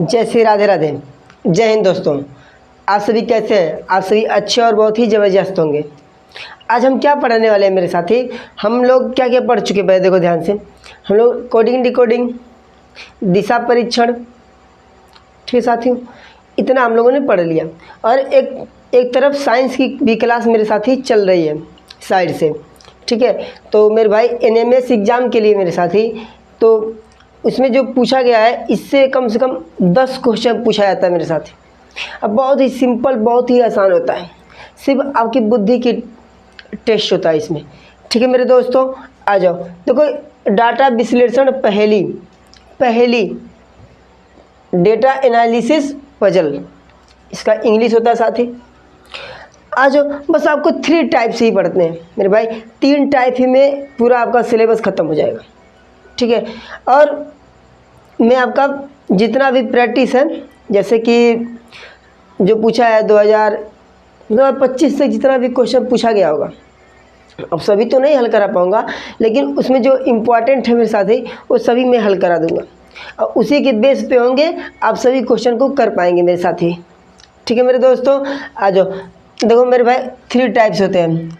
जय श्री राधे राधे। जय हिंद दोस्तों। आप सभी कैसे हैं? आप सभी अच्छे और बहुत ही ज़बरदस्त होंगे। आज हम क्या पढ़ने वाले हैं मेरे साथी? हम लोग क्या क्या पढ़ चुके हैं? देखो ध्यान से, हम लोग कोडिंग डिकोडिंग, दिशा परीक्षण, ठीक है साथियों, इतना हम लोगों ने पढ़ लिया। और एक तरफ साइंस की भी क्लास मेरे साथी चल रही है साइड से, ठीक है। तो मेरे भाई एनएमएस एग्ज़ाम के लिए मेरे साथी, तो उसमें जो पूछा गया है इससे कम से कम 10 क्वेश्चन पूछा जाता है मेरे साथी। अब बहुत ही सिंपल, बहुत ही आसान होता है, सिर्फ आपकी बुद्धि की टेस्ट होता है इसमें, ठीक है मेरे दोस्तों। आ जाओ, देखो डाटा विश्लेषण पहली डेटा एनालिसिस पजल, इसका इंग्लिश होता है साथी। आ जाओ, बस आपको 3 टाइप से ही पढ़ते हैं मेरे भाई, 3 टाइप ही में पूरा आपका सिलेबस ख़त्म हो जाएगा, ठीक है। और मैं आपका जितना भी प्रैक्टिस है, जैसे कि जो पूछा है 2025 से जितना भी क्वेश्चन पूछा गया होगा, अब सभी तो नहीं हल करा पाऊँगा, लेकिन उसमें जो इम्पोर्टेंट है मेरे साथी वो सभी मैं हल करा दूँगा, और उसी के बेस पे होंगे आप सभी क्वेश्चन को कर पाएंगे मेरे साथी, ठीक है मेरे दोस्तों। आ जाओ, देखो मेरे भाई 3 टाइप्स होते हैं।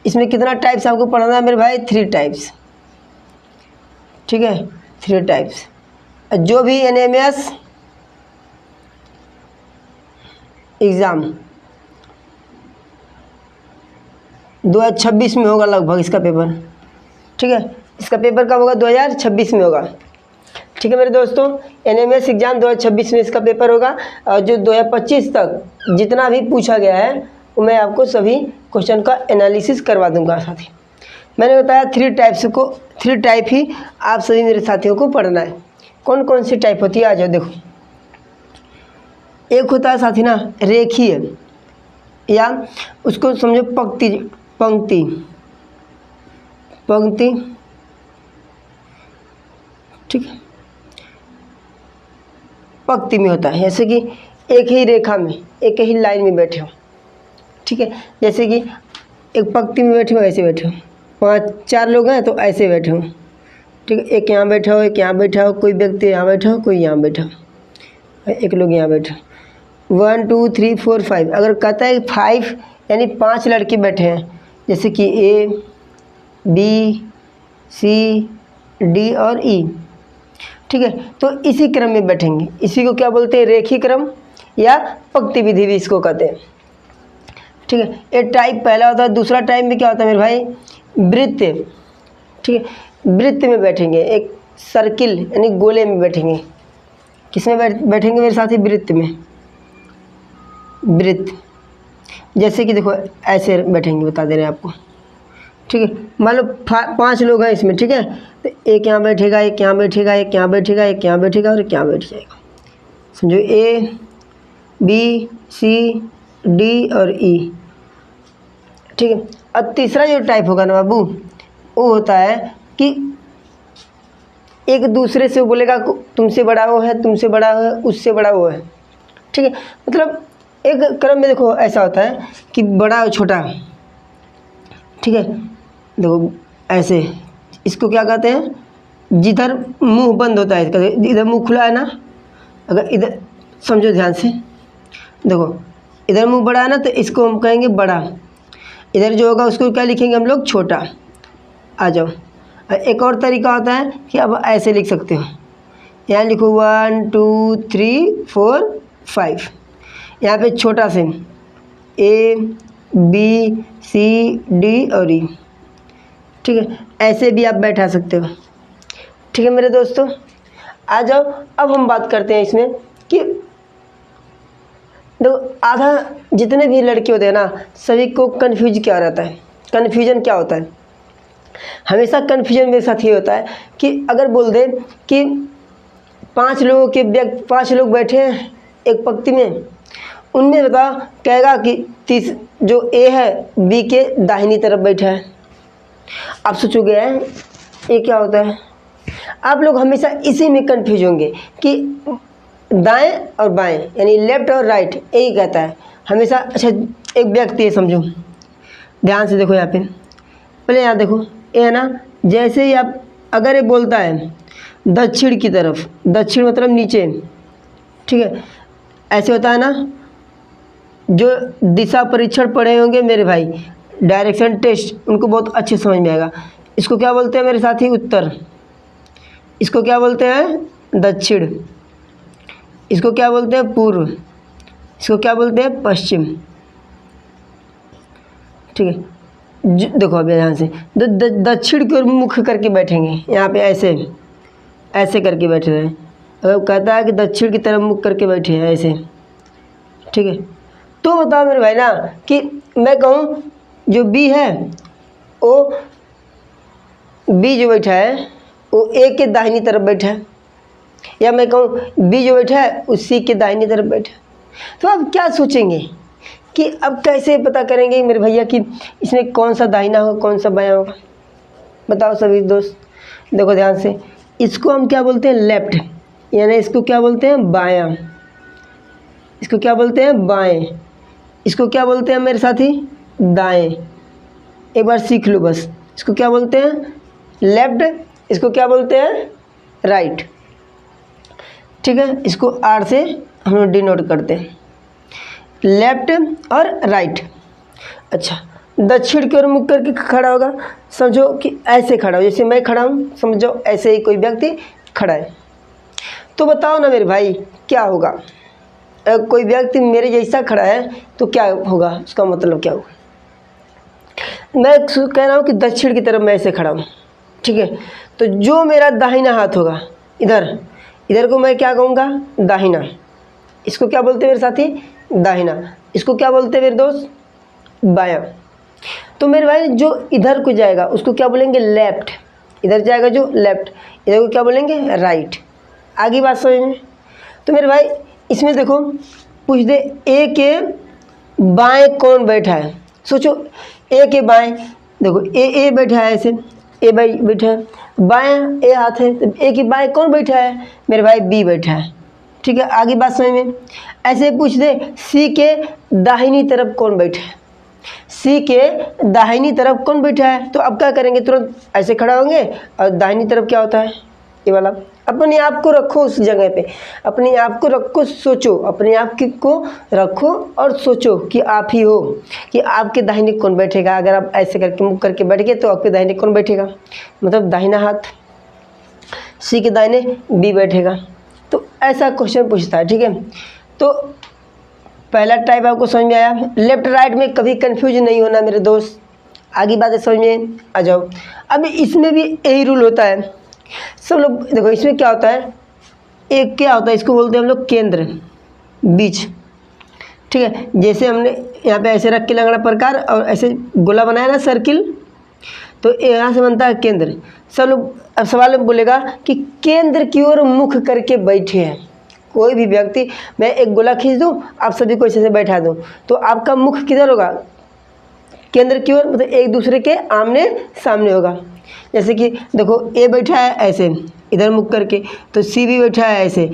इसमें कितना टाइप्स आपको पढ़ना है मेरे भाई? 3 टाइप्स, ठीक है, 3 टाइप्स। जो भी एनएमएस एग्ज़ाम 2026 में होगा लगभग इसका पेपर, ठीक है। इसका पेपर कब होगा? 2026 में होगा, ठीक है मेरे दोस्तों। एनएमएस एग्ज़ाम 2026 में इसका पेपर होगा, और जो 2025 तक जितना भी पूछा गया है वो मैं आपको सभी क्वेश्चन का एनालिसिस करवा दूंगा साथी। मैंने बताया 3 टाइप ही आप सभी मेरे साथियों को पढ़ना है। कौन कौन सी टाइप होती है? आ जाओ, देखो एक होता है साथी ना रेखीय, या उसको समझो पंक्ति, ठीक है, पंक्ति में होता है, जैसे कि एक ही रेखा में, एक ही लाइन में बैठे हो, ठीक है। जैसे कि एक पंक्ति में बैठे हो, ऐसे बैठे हो, 5-4 लोग हैं तो ऐसे बैठे हो, ठीक है। एक यहाँ बैठा हो, एक यहाँ बैठा हो, कोई व्यक्ति यहाँ बैठा हो, कोई यहाँ बैठा हो, एक लोग यहाँ बैठे हो। 1 2 3 4 5, अगर कहता है 5 यानी 5 लड़के बैठे हैं, जैसे कि ए बी सी डी और ई, ठीक है। तो इसी क्रम में बैठेंगे, इसी को क्या बोलते हैं? रेखी क्रम या पंक्ति विधि भी इसको कहते हैं, ठीक है। ये टाइप पहला होता है। दूसरा टाइप में क्या होता है मेरे भाई? वृत्त, ठीक है। वृत्त में बैठेंगे, एक सर्किल यानी गोले में बैठेंगे। किसमें बैठेंगे मेरे साथी? वृत्त में। वृत्त जैसे कि देखो ऐसे बैठेंगे, बता दे रहे हैं आपको, ठीक है। मान लो 5 लोग हैं इसमें, ठीक है। तो एक यहाँ बैठेगा, एक यहाँ बैठेगा, एक यहाँ बैठेगा, एक यहाँ बैठेगा और एक यहाँ बैठ जाएगा, समझो ए बी सी डी और ई, ठीक है। अब तीसरा जो टाइप होगा ना बाबू, वो होता है कि एक दूसरे से बोलेगा तुमसे बड़ा वो है, तुमसे बड़ा है, उससे बड़ा वो है, ठीक है। मतलब एक क्रम में देखो ऐसा होता है कि बड़ा और छोटा, ठीक है। देखो ऐसे, इसको क्या कहते हैं? जिधर मुंह बंद होता है इसका, इधर मुंह खुला है ना, अगर इधर समझो ध्यान से, देखो इधर मुंह बड़ा है ना, तो इसको हम कहेंगे बड़ा। इधर जो होगा उसको क्या लिखेंगे हम लोग? छोटा। आ जाओ, एक और तरीका होता है कि अब ऐसे लिख सकते हो, यहाँ लिखो 1 2 3 4 5, यहाँ पे छोटा से ए बी सी डी और ई, ठीक है। ऐसे भी आप बैठा सकते हो, ठीक है मेरे दोस्तों। आ जाओ, अब हम बात करते हैं इसमें कि देखो आधा जितने भी लड़के होते हैं ना, सभी को कन्फ्यूजन क्या होता है? हमेशा कन्फ्यूजन मेरे साथ ये होता है कि अगर बोल दे कि 5 लोग बैठे हैं एक पंक्ति में, उनमें बता कहेगा कि जो ए है बी के दाहिनी तरफ बैठा है। आप सोचोगे ये क्या होता है? आप लोग हमेशा इसी में कन्फ्यूज होंगे कि दाएं और बाएं यानी लेफ्ट और राइट, यही कहता है हमेशा। अच्छा, एक व्यक्ति है समझो, ध्यान से देखो यहाँ पे, पहले यहाँ देखो, ये है ना, जैसे ही आप अगर ये बोलता है दक्षिण की तरफ, दक्षिण मतलब नीचे, ठीक है, ऐसे होता है ना। जो दिशा परीक्षण पढ़े होंगे मेरे भाई, डायरेक्शन टेस्ट, उनको बहुत अच्छे समझ में आएगा। इसको क्या बोलते हैं मेरे साथी? उत्तर। इसको क्या बोलते हैं? दक्षिण। इसको क्या बोलते हैं? पूर्व। इसको क्या बोलते हैं? पश्चिम। ठीक है, देखो अभी ध्यान से, दक्षिण की ओर मुख करके बैठेंगे, यहाँ पे ऐसे ऐसे करके बैठे रहे। अगर कहता है कि दक्षिण की तरफ मुख करके बैठे हैं ऐसे, ठीक है, तो बताओ मेरे भाई ना कि मैं कहूँ जो बी है वो, बी जो बैठा है वो ए के दाहिनी तरफ बैठा है, या मैं कहूँ बी जो बैठा है वो सी के दाहिनी तरफ बैठा है। तो आप क्या सोचेंगे कि अब कैसे पता करेंगे मेरे भैया कि इसमें कौन सा दाहिना होगा कौन सा बायां होगा? बताओ सभी दोस्त, देखो ध्यान से। इसको हम क्या बोलते हैं? लेफ्ट, यानी इसको क्या बोलते हैं? बायां। इसको क्या बोलते हैं? बाएं। इसको क्या बोलते हैं मेरे साथी? दाएं। एक बार सीख लो बस। इसको क्या बोलते हैं? लेफ्ट। इसको क्या बोलते हैं? राइट। ठीक है, इसको आर से हम लोग डिनोट करते हैं, लेफ्ट और राइट। अच्छा, दक्षिण की ओर मुख करके खड़ा होगा, समझो कि ऐसे खड़ा हो, जैसे मैं खड़ा हूँ, समझो ऐसे ही कोई व्यक्ति खड़ा है। तो बताओ ना मेरे भाई क्या होगा? अगर कोई व्यक्ति मेरे जैसा खड़ा है तो क्या होगा? उसका मतलब क्या होगा? मैं कह रहा हूँ कि दक्षिण की तरफ मैं ऐसे खड़ा हूँ, ठीक है, तो जो मेरा दाहिना हाथ होगा, इधर, इधर को मैं क्या कहूँगा? दाहिना। इसको क्या बोलते हैं मेरे साथी? दाहिना। इसको क्या बोलते हैं मेरे दोस्त? बायां। तो मेरे भाई जो इधर को जाएगा उसको क्या बोलेंगे? लेफ्ट। इधर जाएगा जो लेफ्ट, इधर को क्या बोलेंगे? राइट। आगे बात समझ में? तो मेरे भाई इसमें देखो, पूछ दे ए के बाएं कौन बैठा है? सोचो, ए के बाएं, देखो ए बैठा है ऐसे, ए बैठा है, बायां ए हाथ है, तो ए के बाएं कौन बैठा है मेरे भाई? बी बैठा है। ठीक है, आगे बात समझ में? ऐसे पूछ दे सी के दाहिनी तरफ कौन बैठा है? सी के दाहिनी तरफ कौन बैठा है? तो अब क्या करेंगे? तुरंत ऐसे खड़ा होंगे, और दाहिनी तरफ क्या होता है? ये वाला। अपने आप को रखो उस जगह पे, अपने आप को रखो, सोचो, अपने आप को रखो और सोचो कि आप ही हो, कि आपके दाहिने कौन बैठेगा। अगर आप ऐसे करके मुख करके बैठ गए तो आपके दाहिने कौन बैठेगा? मतलब दाहिना हाथ सी के दाहिने बी बैठेगा। तो ऐसा क्वेश्चन पूछता है, ठीक है। तो पहला टाइप आपको समझ में आया। लेफ्ट राइट में कभी कंफ्यूज नहीं होना मेरे दोस्त। आगे बातें समझ में आ जाओ। अब इसमें भी यही रूल होता है सब लोग। देखो इसमें क्या होता है, एक क्या होता है, इसको बोलते हैं हम लोग केंद्र, बीच, ठीक है। जैसे हमने यहाँ पे ऐसे रख के लंगड़ा प्रकार और ऐसे गोला बनाया ना, सर्किल, तो यहाँ से बनता है केंद्र। सब लोग अब सवाल में बोलेगा कि केंद्र की ओर मुख करके बैठे हैं कोई भी व्यक्ति। मैं एक गोला खींच दूँ, आप सभी को ऐसे बैठा दूँ, तो आपका मुख किधर होगा? केंद्र की ओर, मतलब एक दूसरे के आमने सामने होगा। जैसे कि देखो ए बैठा है ऐसे इधर मुख करके, तो सी भी बैठा है ऐसे,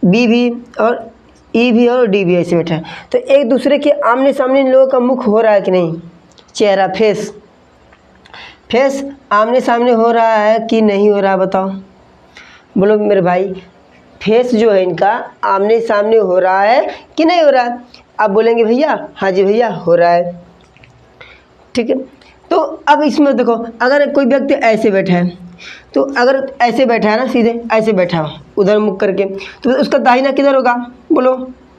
बी भी और ई भी और डी भी ऐसे बैठा है। तो एक दूसरे के आमने सामने इन लोगों का मुख हो रहा है कि नहीं? चेहरा, फेस आमने सामने हो रहा है कि नहीं हो रहा? बताओ, बोलो मेरे भाई। फेस जो है इनका आमने सामने हो रहा है कि नहीं हो रहा है? आप बोलेंगे भैया हाँ जी भैया हो रहा है, ठीक है। तो अब इसमें देखो, अगर कोई व्यक्ति ऐसे बैठा है, तो अगर ऐसे बैठा है ना, सीधे ऐसे बैठा हो उधर मुख करके, तो उसका दाहिना किधर होगा?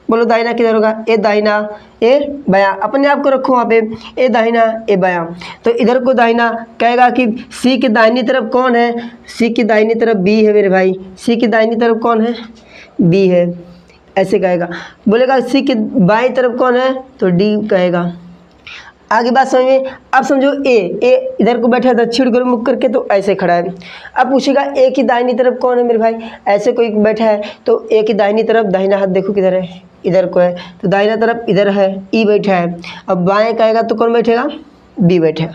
बोलो दाहिना किधर होगा? ए दाहिना ए बायां। अपने आप को रखो वहाँ पे, ए दाहिना ए बायां। तो इधर को दाहिना कहेगा कि सी की दाहिनी तरफ कौन है? सी की दाहिनी तरफ बी है मेरे भाई। सी की दाहिनी तरफ कौन है? बी है, ऐसे कहेगा। बोलेगा सी की बाईं तरफ कौन है? तो डी कहेगा। आगे बात समझ में? अब समझो ए इधर को बैठा है दक्षिण की ओर मुख करके, तो ऐसे खड़ा है। अब पूछेगा ए की दाहिनी तरफ कौन है मेरे भाई? ऐसे कोई बैठा है, तो ए की दाहिनी तरफ दाहिना हाथ देखो किधर है? इधर को है, तो दाहिना तरफ इधर है, ई बैठा है। अब बाएं कहेगा तो कौन बैठेगा? बी बैठेगा।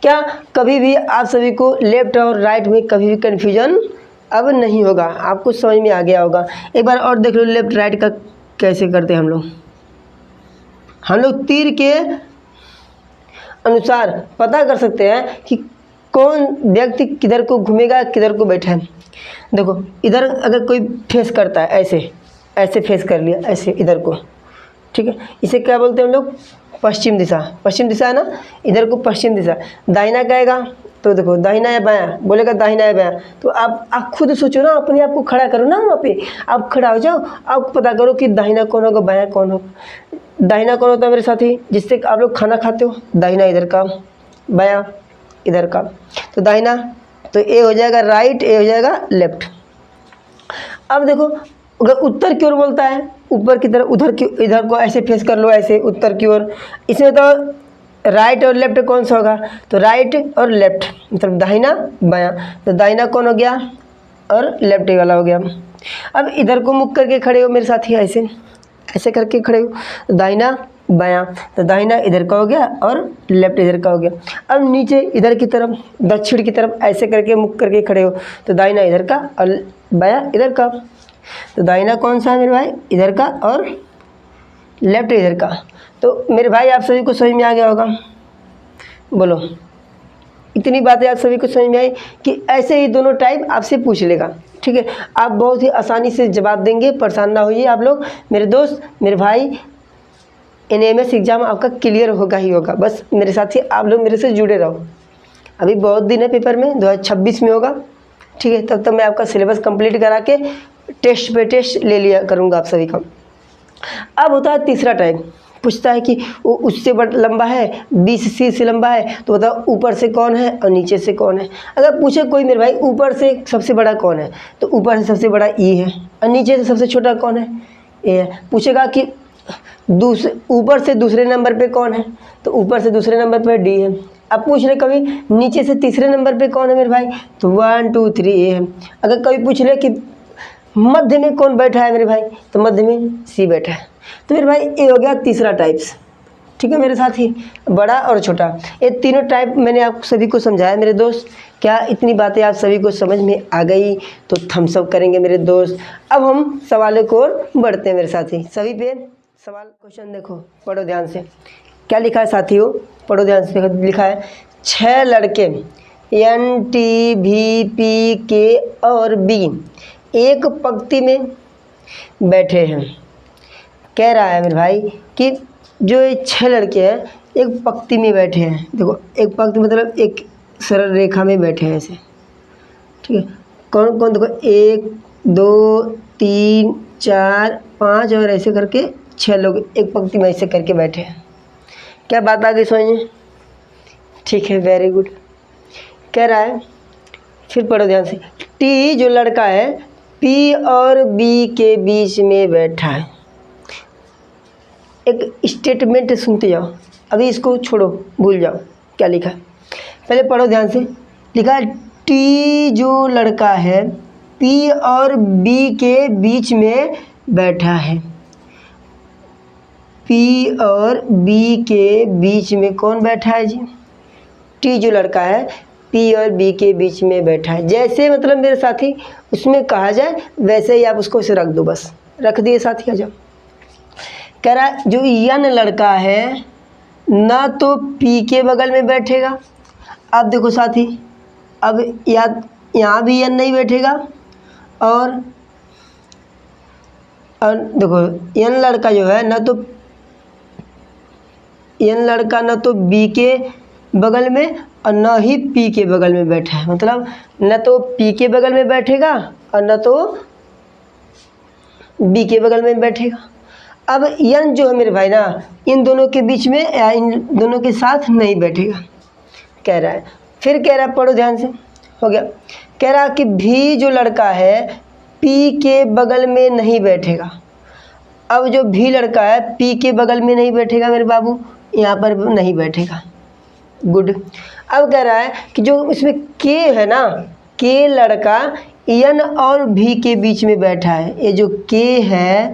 क्या कभी भी आप सभी को लेफ्ट और राइट में कभी भी कन्फ्यूजन अब नहीं होगा? आपको समझ में आ गया होगा। एक बार और देख लो लेफ्ट राइट का कैसे करते हैं हम लोग तीर के अनुसार पता कर सकते हैं कि कौन व्यक्ति किधर को घूमेगा, किधर को बैठा है। देखो इधर अगर कोई फेस करता है ऐसे, ऐसे फेस कर लिया, ऐसे इधर को, ठीक है। इसे क्या बोलते हैं हम लोग? पश्चिम दिशा। पश्चिम दिशा है ना, इधर को पश्चिम दिशा। दाहिना कहेगा तो देखो दाहिना या बायां, बोलेगा दाहिना या बायां, तो आप खुद सोचो ना, अपने आप को खड़ा करो ना वहाँ पे, आप खड़ा हो जाओ, आप पता करो कि दाहिना कौन होगा, बायां कौन होगा। दाहिना कौन होता है मेरे साथी? जिससे आप लोग खाना खाते हो, दाहिना इधर का, बायां इधर का। तो दाहिना, तो ए हो जाएगा राइट, ए हो जाएगा लेफ्ट। अब देखो अगर उत्तर की ओर बोलता है, ऊपर की तरफ, उधर की, इधर को ऐसे फेस कर लो, ऐसे उत्तर की ओर। इसमें तो राइट और लेफ्ट कौन सा होगा? तो राइट और लेफ्ट, मतलब दाहिना बायां। तो दाहिना कौन हो गया और लेफ्ट वाला हो गया। अब इधर को मुख करके खड़े हो मेरे साथी, ऐसे ऐसे करके खड़े हो, तो दाहिना बायां, तो दाहिना इधर का हो गया और लेफ्ट इधर का हो गया। अब नीचे इधर की तरफ, दक्षिण की तरफ ऐसे करके मुख करके खड़े हो, तो दाहिना इधर का और बायां इधर का। तो दाहिना कौन सा है मेरे भाई? इधर का, और लेफ्ट इधर का। तो मेरे भाई आप सभी को समझ में आ गया होगा, बोलो। इतनी बातें आप सभी को समझ में आई कि ऐसे ही दोनों टाइप आपसे पूछ लेगा, ठीक है। आप बहुत ही आसानी से जवाब देंगे, परेशान ना होइए आप लोग मेरे दोस्त, मेरे भाई। NAMS एग्ज़ाम आपका क्लियर होगा ही होगा, बस मेरे साथ ही आप लोग मेरे से जुड़े रहो। अभी बहुत दिन है पेपर में, 2026 में होगा, ठीक है। तब तक मैं आपका सिलेबस कंप्लीट करा के टेस्ट पे टेस्ट ले लिया करूँगा आप सभी का। अब होता है तीसरा टाइप, पूछता है कि वो उससे लंबा है, 20 से लंबा है, तो बताओ ऊपर से कौन है और नीचे से कौन है। अगर पूछे कोई मेरे भाई ऊपर से सबसे बड़ा कौन है, तो ऊपर से सबसे बड़ा E है, और नीचे से सबसे छोटा कौन है? A है। पूछेगा कि ऊपर से दूसरे नंबर पे कौन है, तो ऊपर से दूसरे नंबर पे D है। अब पूछ ले कभी नीचे से तीसरे नंबर पे कौन है मेरे भाई, तो 1 2 3 A है। अगर कभी पूछ ले कि मध्य में कौन बैठा है मेरे भाई, तो मध्य में C बैठा है। तो मेरे भाई ये हो गया तीसरा टाइप्स, ठीक है मेरे साथी, बड़ा और छोटा। ये तीनों टाइप मैंने आप सभी को समझाया मेरे दोस्त। क्या इतनी बातें आप सभी को समझ में आ गई? तो थम्स अप करेंगे मेरे दोस्त। अब हम सवालों को और बढ़ते हैं मेरे साथी। सभी पे सवाल क्वेश्चन देखो, पढ़ो ध्यान से। क्या लिखा है साथियों, पढ़ो ध्यान से। लिखा है 6 लड़के N T V P K और B एक पंक्ति में बैठे हैं। कह रहा है मेरे भाई कि जो ये 6 लड़के हैं एक पंक्ति में बैठे हैं। देखो एक पंक्ति मतलब एक सरल रेखा में बैठे हैं ऐसे, ठीक है। कौन कौन? देखो 1 2 3 4 5 और ऐसे करके 6 लोग एक पंक्ति में ऐसे करके बैठे हैं। क्या बात आ गई समझिए? ठीक है, वेरी गुड। कह रहा है, फिर पढ़ो ध्यान से। T जो लड़का है P और B के बीच में बैठा है। एक स्टेटमेंट सुनते जाओ, अभी इसको छोड़ो, भूल जाओ क्या लिखा है, पहले पढ़ो ध्यान से। लिखा है T जो लड़का है P और B के बीच में बैठा है। P और B के बीच में कौन बैठा है जी? T जो लड़का है P और B के बीच में बैठा है। जैसे मतलब मेरे साथी उसमें कहा जाए वैसे ही आप उसको उसे रख दो, बस रख दिए साथी। आ जाओ। कह रहा है जो N लड़का है ना तो P के बगल में बैठेगा। अब देखो साथी, अब यहाँ भी N नहीं बैठेगा, और देखो N लड़का जो है ना तो N लड़का ना तो B के बगल में और ना ही P के बगल में बैठा है। मतलब न तो P के बगल में बैठेगा और न तो B के बगल में बैठेगा। अब N जो है मेरे भाई ना, इन दोनों के बीच में या इन दोनों के साथ नहीं बैठेगा, कह रहा है। फिर कह रहा है, पढ़ो ध्यान से, हो गया। कह रहा कि भी जो लड़का है P के बगल में नहीं बैठेगा। अब जो भी लड़का है P के बगल में नहीं बैठेगा मेरे बाबू, यहाँ पर नहीं बैठेगा। गुड। अब कह रहा है कि जो इसमें K है ना, K लड़का N और V के बीच में बैठा है। ये जो K है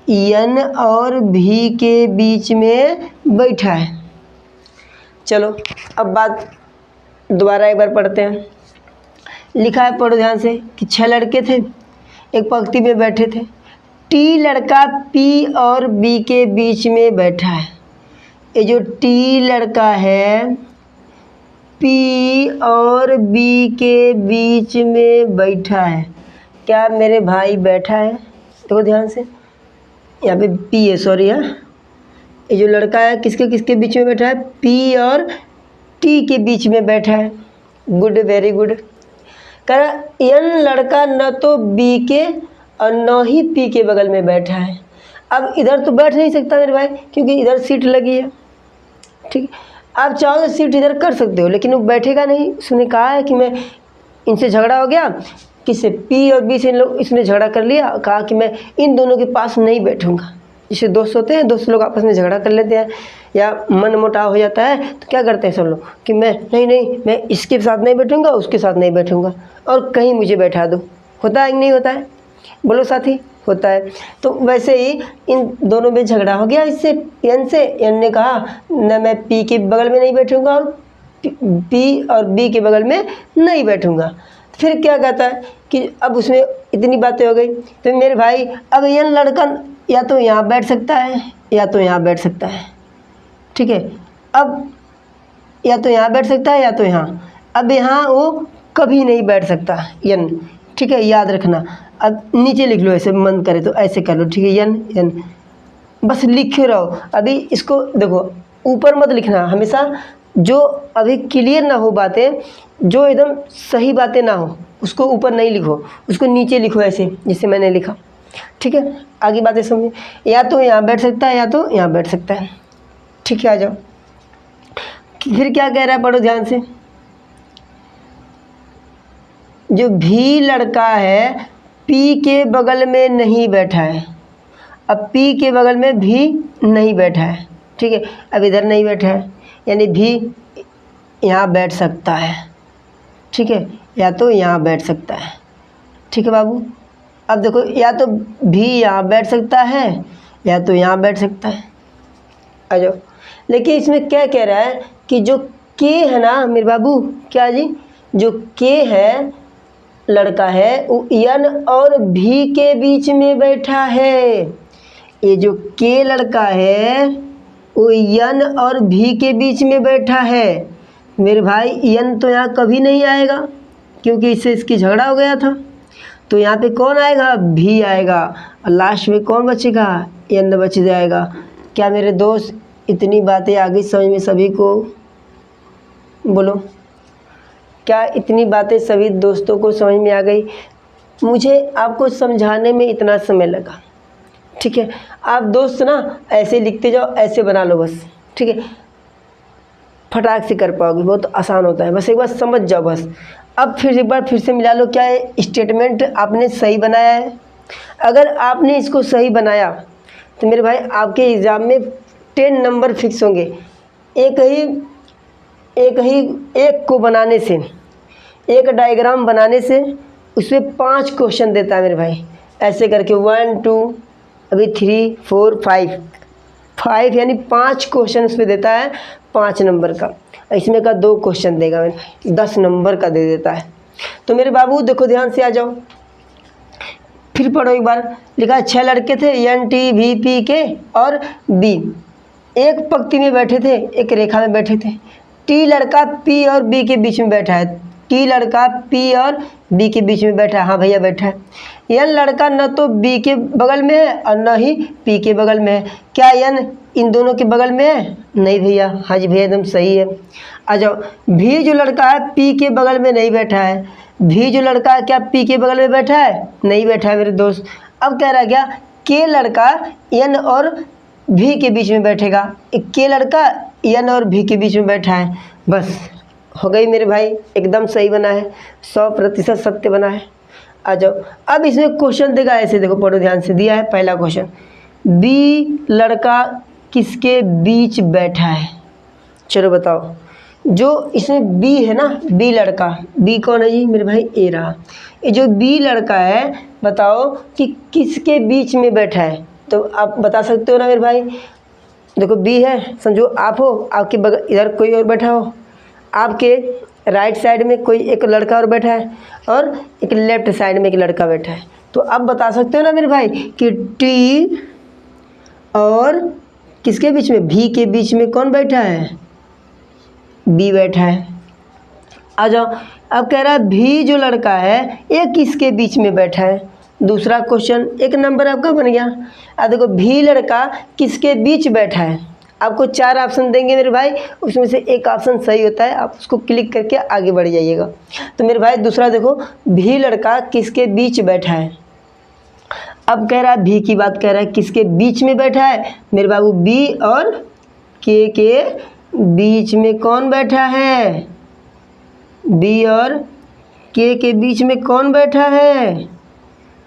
N और V के बीच में बैठा है। चलो अब बात दोबारा एक बार पढ़ते हैं। लिखा है, पढ़ो ध्यान से, कि 6 लड़के थे एक पंक्ति में बैठे थे। T लड़का P और B के बीच में बैठा है। ये जो T लड़का है P और B के बीच में बैठा है। क्या मेरे भाई बैठा है? देखो ध्यान से, यहाँ पे पी है, सॉरी है, ये जो लड़का है किसके किसके बीच में बैठा है, पी और टी के बीच में बैठा है। Good, very good. कह रहा एन लड़का न तो बी के और न ही पी के बगल में बैठा है। अब इधर तो बैठ नहीं सकता मेरे भाई, क्योंकि इधर सीट लगी है, ठीक है। आप चाहो तो सीट इधर कर सकते हो, लेकिन वो बैठेगा नहीं। उसने कहा है कि मैं इनसे झगड़ा हो गया, किससे, पी और बी से, इन लोग इसने झगड़ा कर लिया, कहा कि मैं इन दोनों के पास नहीं बैठूंगा। जैसे दोस्त होते हैं, दोस्त लोग आपस में झगड़ा कर लेते हैं या मन मुटाव हो जाता है, तो क्या करते हैं सब लोग कि मैं नहीं मैं इसके साथ नहीं बैठूंगा, उसके साथ नहीं बैठूंगा, और कहीं मुझे बैठा दो। होता है कि नहीं होता है, बोलो साथी, होता है। तो वैसे ही इन दोनों में झगड़ा हो गया इससे, एन से। एन ने कहा न मैं पी के बगल में नहीं बैठूंगा और पी और बी के बगल में नहीं बैठूंगा। फिर क्या कहता है कि अब उसमें इतनी बातें हो गई, तो मेरे भाई अब एन लड़का या तो यहाँ बैठ सकता है या तो यहाँ बैठ सकता है, ठीक है। अब या तो यहाँ बैठ सकता है या तो यहाँ, अब यहाँ वो कभी नहीं बैठ सकता एन, ठीक है, याद रखना। अब नीचे लिख लो, ऐसे मन करे तो ऐसे कर लो, ठीक है, एन एन, बस लिखे रहो। अभी इसको देखो, ऊपर मत लिखना, हमेशा जो अभी क्लियर ना हो बातें, जो एकदम सही बातें ना हो, उसको ऊपर नहीं लिखो, उसको नीचे लिखो ऐसे जैसे मैंने लिखा, ठीक है। आगे बातें समझिए, या तो यहाँ बैठ सकता है या तो यहाँ बैठ सकता है, ठीक है। आ जाओ, फिर क्या कह रहा है, पढ़ो ध्यान से। जो भी लड़का है पी के बगल में नहीं बैठा है, अब पी के बगल में भी नहीं बैठा है, ठीक है, अब इधर नहीं बैठा है, यानी भी यहाँ बैठ सकता है, ठीक है, या तो यहाँ बैठ सकता है, ठीक है बाबू। अब देखो, या तो भी यहाँ बैठ सकता है या तो यहाँ बैठ सकता है। आ जाओ, लेकिन इसमें क्या कह रहा है कि जो के है ना मेरे बाबू, क्या जी, जो के है लड़का है वो एन और भी के बीच में बैठा है। ये जो के लड़का है वो एन और भी के बीच में बैठा है मेरे भाई। एन तो यहाँ कभी नहीं आएगा, क्योंकि इससे इसकी झगड़ा हो गया था। तो यहाँ पे कौन आएगा, भी आएगा, और लास्ट में कौन बचेगा, एन बच जाएगा। क्या मेरे दोस्त इतनी बातें आ गई समझ में सभी को, बोलो, क्या इतनी बातें सभी दोस्तों को समझ में आ गई? मुझे आपको समझाने में इतना समय लगा, ठीक है। आप दोस्त ना ऐसे लिखते जाओ, ऐसे बना लो बस, ठीक है, फटाक से कर पाओगे, बहुत आसान होता है, बस एक बार समझ जाओ बस। अब फिर एक बार फिर से मिला लो, क्या है स्टेटमेंट आपने सही बनाया है। अगर आपने इसको सही बनाया तो मेरे भाई आपके एग्ज़ाम में 10 नंबर फिक्स होंगे। एक को बनाने से, एक डायग्राम बनाने से उसमें 5 क्वेश्चन देता है मेरे भाई, ऐसे करके 1 2 अभी 3 4 5 यानी 5 क्वेश्चन उसमें देता है 5 नंबर का। इसमें का 2 क्वेश्चन देगा मेरे भाई, 10 नंबर का दे देता है। तो मेरे बाबू देखो ध्यान से आ जाओ, फिर पढ़ो एक बार। लिखा 6 लड़के थे, एन टी भी पी के और बी, एक पंक्ति में बैठे थे, एक रेखा में बैठे थे। टी लड़का पी और बी के बीच में बैठा है, टी लड़का पी और बी के बीच में बैठा है, हाँ भैया बैठा है। एन लड़का न तो बी के बगल में है और न ही पी के बगल में है। क्या एन इन दोनों के बगल में है? नहीं भैया। हाँ जी भैया एकदम सही है। आ जाओ, भी जो लड़का है पी के बगल में नहीं बैठा है। भी जो लड़का है क्या पी के बगल में बैठा है? नहीं बैठा है मेरे दोस्त। अब कह रहा क्या, के लड़का एन और भी के बीच में बैठेगा। के लड़का एन और भी के बीच में बैठा है, बस हो गई मेरे भाई, एकदम सही बना है, 100% सत्य बना है। आ जाओ, अब इसमें क्वेश्चन देगा ऐसे, देखो पढ़ो ध्यान से। दिया है पहला क्वेश्चन, बी लड़का किसके बीच बैठा है? चलो बताओ, जो इसमें बी है ना, बी लड़का, बी कौन है जी मेरे भाई? ए रहा। ये जो बी लड़का है बताओ कि किसके बीच में बैठा है? तो आप बता सकते हो ना मेरे भाई। देखो बी है, समझो आप हो, आपके बगल इधर कोई और बैठा हो, आपके राइट साइड में कोई एक लड़का और बैठा है और एक लेफ्ट साइड में एक लड़का बैठा है। तो आप बता सकते हो ना मेरे भाई कि टी और किसके बीच में, भी के बीच में कौन बैठा है? बी बैठा है। आ जाओ, अब कह रहा है भी जो लड़का है ये किसके बीच में बैठा है? दूसरा क्वेश्चन 1 नंबर आपका बन गया। अब देखो भी लड़का किसके बीच बैठा है। आपको 4 ऑप्शन देंगे मेरे भाई, उसमें से एक ऑप्शन सही होता है, आप उसको क्लिक करके आगे बढ़ जाइएगा। तो मेरे भाई दूसरा देखो, भी लड़का किसके बीच बैठा है। अब कह रहा है भी की बात कह रहा है, किसके बीच में बैठा है मेरे बाबू, बी और के बीच में कौन बैठा है, बी और के बीच में कौन बैठा है,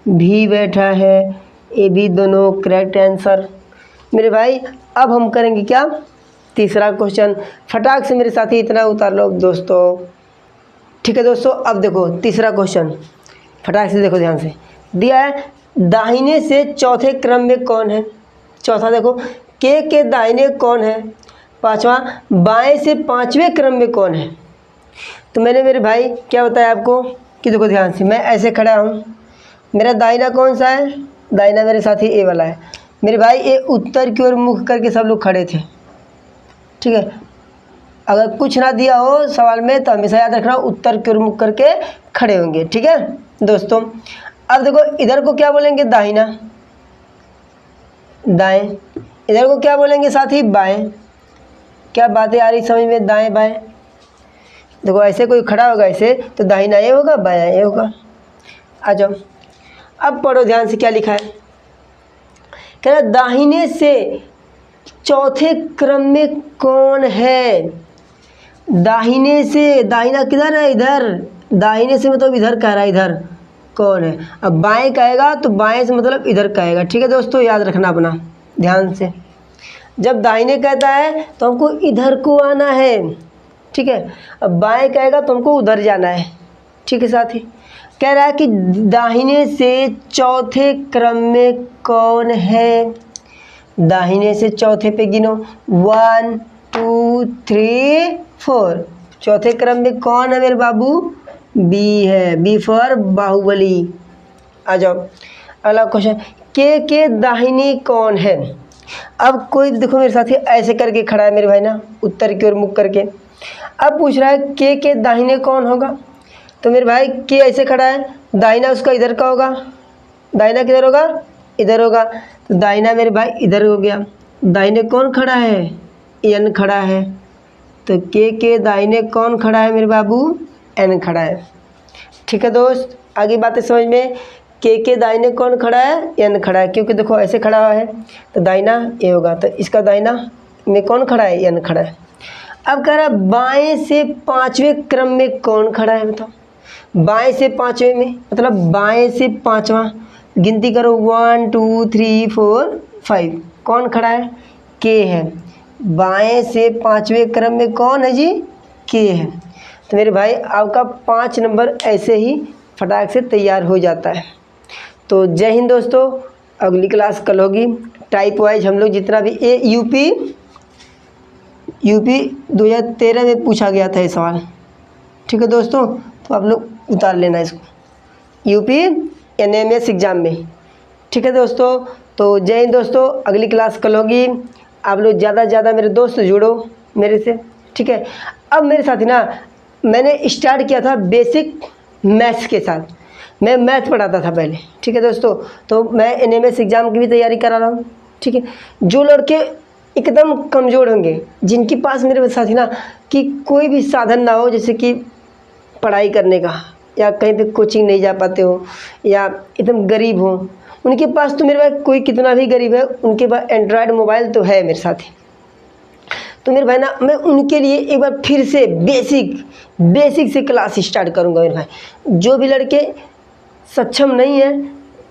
भी बैठा है। ए बी दोनों करेक्ट आंसर मेरे भाई। अब हम करेंगे क्या, तीसरा क्वेश्चन। फटाक से मेरे साथी इतना उतार लो दोस्तों, ठीक है दोस्तों। अब देखो तीसरा क्वेश्चन, फटाक से देखो ध्यान से। दिया है दाहिने से चौथे क्रम में कौन है। चौथा देखो, के दाहिने कौन है। पांचवा, बाएं से पांचवें क्रम में कौन है। तो मैंने मेरे भाई क्या बताया आपको कि देखो ध्यान से, मैं ऐसे खड़ा हूँ, मेरा दाहिना कौन सा है, दाहिना मेरे साथी ए वाला है मेरे भाई। ये उत्तर की ओर मुख करके सब लोग खड़े थे, ठीक है। अगर कुछ ना दिया हो सवाल में तो हमेशा याद रखना उत्तर की ओर मुख करके खड़े होंगे, ठीक है दोस्तों। अब देखो इधर को क्या बोलेंगे, दाहिना, दाएं। इधर को क्या बोलेंगे साथी, बाएं। क्या बातें आ रही समझ में, दाएं बाएं। देखो ऐसे कोई खड़ा होगा ऐसे तो दाहिना ये होगा, बायां ये होगा। आ जाओ, अब पढ़ो ध्यान से क्या लिखा है। कह रहा दाहिने से चौथे क्रम में कौन है। दाहिने से, दाहिना किधर है, इधर। दाहिने से मतलब इधर कह रहा है, इधर कौन है। अब बाएं कहेगा तो बाएं से मतलब इधर कहेगा, ठीक है दोस्तों, याद रखना अपना ध्यान से। जब दाहिने कहता है तो हमको इधर को आना है, ठीक है। अब बाएं कहेगा तो हमको उधर जाना है, ठीक है साथी। कह रहा है कि दाहिने से चौथे क्रम में कौन है। दाहिने से चौथे पे गिनो, 1 2 3 4। चौथे क्रम में कौन है मेरे बाबू, बी है, बी फॉर बाहुबली। आ जाओ अगला क्वेश्चन, के दाहिनी कौन है। अब कोई देखो मेरे साथी ऐसे करके खड़ा है मेरे भाई ना, उत्तर की ओर मुख करके। अब पूछ रहा है के दाहिने कौन होगा। तो मेरे भाई के ऐसे खड़ा है, दाहिना उसका इधर का होगा। दाहिना किधर होगा, इधर होगा। तो दाहिना मेरे भाई इधर हो गया। दाहिने कौन खड़ा है, एन खड़ा है। तो के दाहिने कौन खड़ा है मेरे बाबू, एन खड़ा है, ठीक है दोस्त। आगे बातें समझ में, के दाहिने कौन खड़ा है, एन खड़ा है। क्योंकि देखो ऐसे खड़ा हुआ है तो दाहिना ए होगा, तो इसका दाहिना में कौन खड़ा है, एन खड़ा है। अब कह रहा है बाएं से पांचवें क्रम में कौन खड़ा है, बताओ। बाएं से पांचवें में मतलब बाएं से पांचवा, गिनती करो 1 2 3 4 5। कौन खड़ा है, के है। बाएं से पांचवें क्रम में कौन है जी, के है। तो मेरे भाई आपका 5 नंबर ऐसे ही फटाक से तैयार हो जाता है। तो जय हिंद दोस्तों, अगली क्लास कल होगी। टाइप वाइज हम लोग जितना भी यूपी 2013 में पूछा गया था ये सवाल, ठीक है दोस्तों। तो आप लोग उतार लेना इसको यूपी NMS एग्ज़ाम में, ठीक है दोस्तों। तो जय हिंद दोस्तों, अगली क्लास कल होगी। आप लोग ज़्यादा से ज़्यादा मेरे दोस्त जुड़ो मेरे से, ठीक है। अब मेरे साथ ही ना मैंने स्टार्ट किया था बेसिक मैथ्स के साथ, मैं मैथ पढ़ाता था पहले, ठीक है दोस्तों। तो मैं NMS एग्ज़ाम की भी तैयारी करा रहा हूँ, ठीक है। जो लड़के एकदम कमज़ोर होंगे, जिनके पास मेरे साथ ही ना कि कोई भी साधन ना हो, जैसे कि पढ़ाई करने का या कहीं पे कोचिंग नहीं जा पाते हो या एकदम गरीब हो, उनके पास तो मेरे पास कोई कितना भी गरीब है उनके पास एंड्रॉयड मोबाइल तो है मेरे साथ ही। तो मेरे भाई ना मैं उनके लिए एक बार फिर से बेसिक से क्लास स्टार्ट करूँगा मेरे भाई। जो भी लड़के सक्षम नहीं है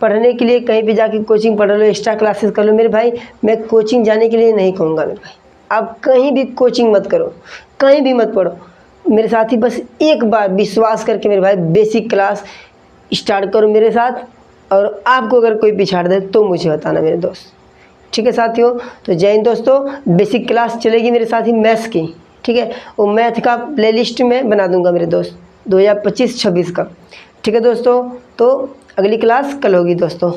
पढ़ने के लिए, कहीं पे जाके कोचिंग पढ़ लो, एक्स्ट्रा क्लासेस कर लो मेरे भाई। मैं कोचिंग जाने के लिए नहीं कहूँगा मेरे भाई, आप कहीं भी कोचिंग मत करो, कहीं भी मत पढ़ो मेरे साथी। बस एक बार विश्वास करके मेरे भाई बेसिक क्लास स्टार्ट करो मेरे साथ, और आपको अगर कोई पिछाड़ दे तो मुझे बताना मेरे दोस्त, ठीक है साथियों। तो जय हिंद दोस्तों, बेसिक क्लास चलेगी मेरे साथ ही मैथ्स की, ठीक है। वो मैथ का प्लेलिस्ट में बना दूंगा मेरे दोस्त 2025-26 का, ठीक है दोस्तों। तो अगली क्लास कल होगी दोस्तों।